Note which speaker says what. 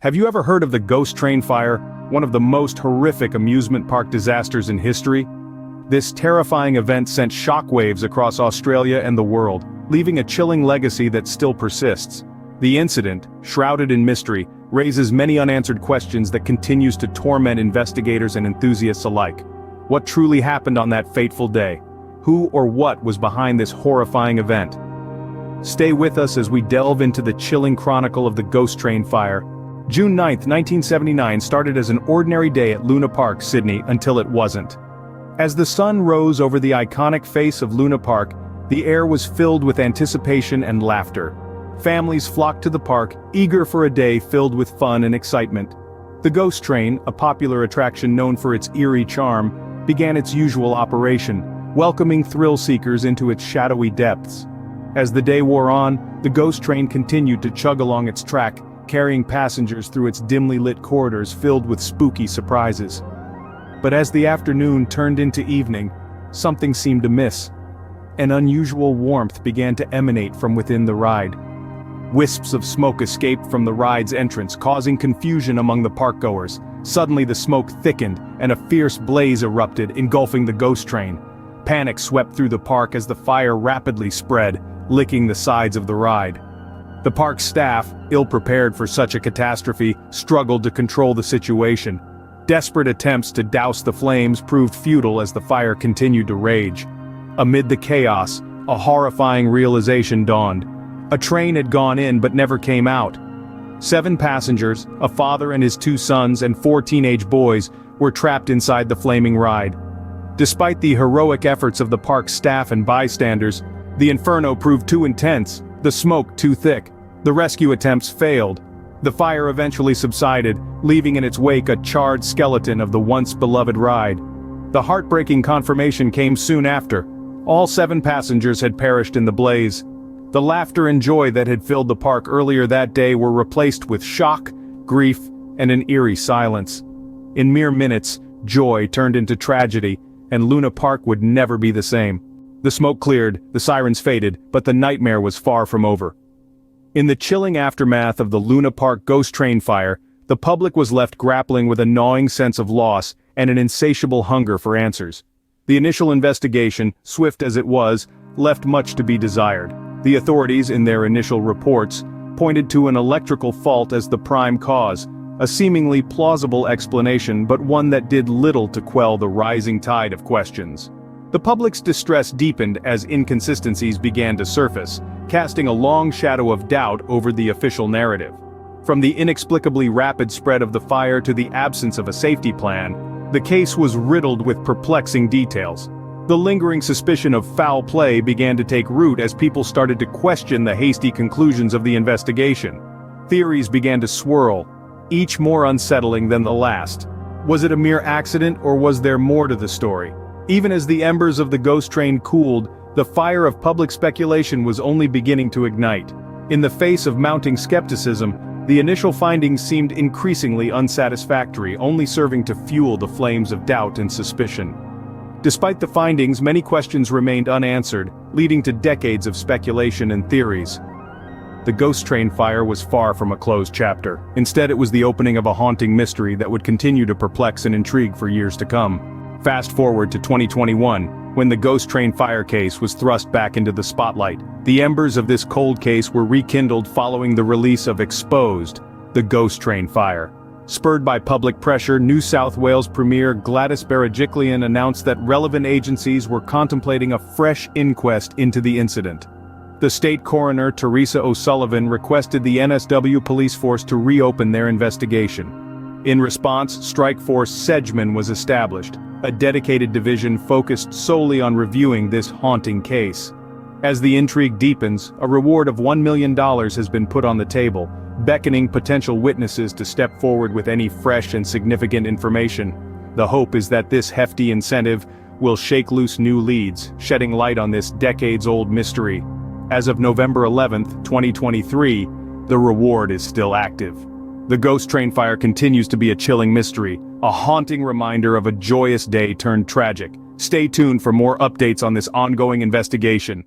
Speaker 1: Have you ever heard of the ghost train fire, one of the most horrific amusement park disasters in history? This terrifying event sent shockwaves across Australia and the world, leaving a chilling legacy that still persists. The incident, shrouded in mystery, raises many unanswered questions that continues to torment investigators and enthusiasts alike. What truly happened on that fateful day? Who or what was behind this horrifying event? Stay with us as we delve into the chilling chronicle of the ghost train fire. June 9, 1979 started as an ordinary day at Luna Park, Sydney, until it wasn't. As the sun rose over the iconic face of Luna Park, the air was filled with anticipation and laughter. Families flocked to the park, eager for a day filled with fun and excitement. The ghost train, a popular attraction known for its eerie charm, began its usual operation, welcoming thrill seekers into its shadowy depths. As the day wore on, the ghost train continued to chug along its track, carrying passengers through its dimly lit corridors filled with spooky surprises. But as the afternoon turned into evening, something seemed amiss. An unusual warmth began to emanate from within the ride. Wisps of smoke escaped from the ride's entrance, causing confusion among the parkgoers. Suddenly the smoke thickened, and a fierce blaze erupted, engulfing the ghost train. Panic swept through the park as the fire rapidly spread, licking the sides of the ride. The park staff, ill-prepared for such a catastrophe, struggled to control the situation. Desperate attempts to douse the flames proved futile as the fire continued to rage. Amid the chaos, a horrifying realization dawned. A train had gone in but never came out. 7 passengers, a father and his 2 sons and 4 teenage boys, were trapped inside the flaming ride. Despite the heroic efforts of the park staff and bystanders, the inferno proved too intense, the smoke too thick. The rescue attempts failed. The fire eventually subsided, leaving in its wake a charred skeleton of the once beloved ride. The heartbreaking confirmation came soon after. All 7 passengers had perished in the blaze. The laughter and joy that had filled the park earlier that day were replaced with shock, grief, and an eerie silence. In mere minutes, joy turned into tragedy, and Luna Park would never be the same. The smoke cleared, the sirens faded, but the nightmare was far from over. In the chilling aftermath of the Luna Park ghost train fire, the public was left grappling with a gnawing sense of loss and an insatiable hunger for answers. The initial investigation, swift as it was, left much to be desired. The authorities, in their initial reports, pointed to an electrical fault as the prime cause, a seemingly plausible explanation but one that did little to quell the rising tide of questions. The public's distress deepened as inconsistencies began to surface, casting a long shadow of doubt over the official narrative. From the inexplicably rapid spread of the fire to the absence of a safety plan, the case was riddled with perplexing details. The lingering suspicion of foul play began to take root as people started to question the hasty conclusions of the investigation. Theories began to swirl, each more unsettling than the last. Was it a mere accident, or was there more to the story? Even as the embers of the ghost train cooled, the fire of public speculation was only beginning to ignite. In the face of mounting skepticism, the initial findings seemed increasingly unsatisfactory, only serving to fuel the flames of doubt and suspicion. Despite the findings, many questions remained unanswered, leading to decades of speculation and theories. The ghost train fire was far from a closed chapter. Instead, it was the opening of a haunting mystery that would continue to perplex and intrigue for years to come. Fast forward to 2021, when the ghost train fire case was thrust back into the spotlight. The embers of this cold case were rekindled following the release of Exposed, the ghost train fire. Spurred by public pressure, New South Wales Premier Gladys Berejiklian announced that relevant agencies were contemplating a fresh inquest into the incident. The state coroner Teresa O'Sullivan requested the NSW police force to reopen their investigation. In response, Strike Force Sedgman was established, a dedicated division focused solely on reviewing this haunting case. As the intrigue deepens, a reward of $1 million has been put on the table, beckoning potential witnesses to step forward with any fresh and significant information. The hope is that this hefty incentive will shake loose new leads, shedding light on this decades-old mystery. As of November 11, 2023, the reward is still active. The ghost train fire continues to be a chilling mystery, a haunting reminder of a joyous day turned tragic. Stay tuned for more updates on this ongoing investigation.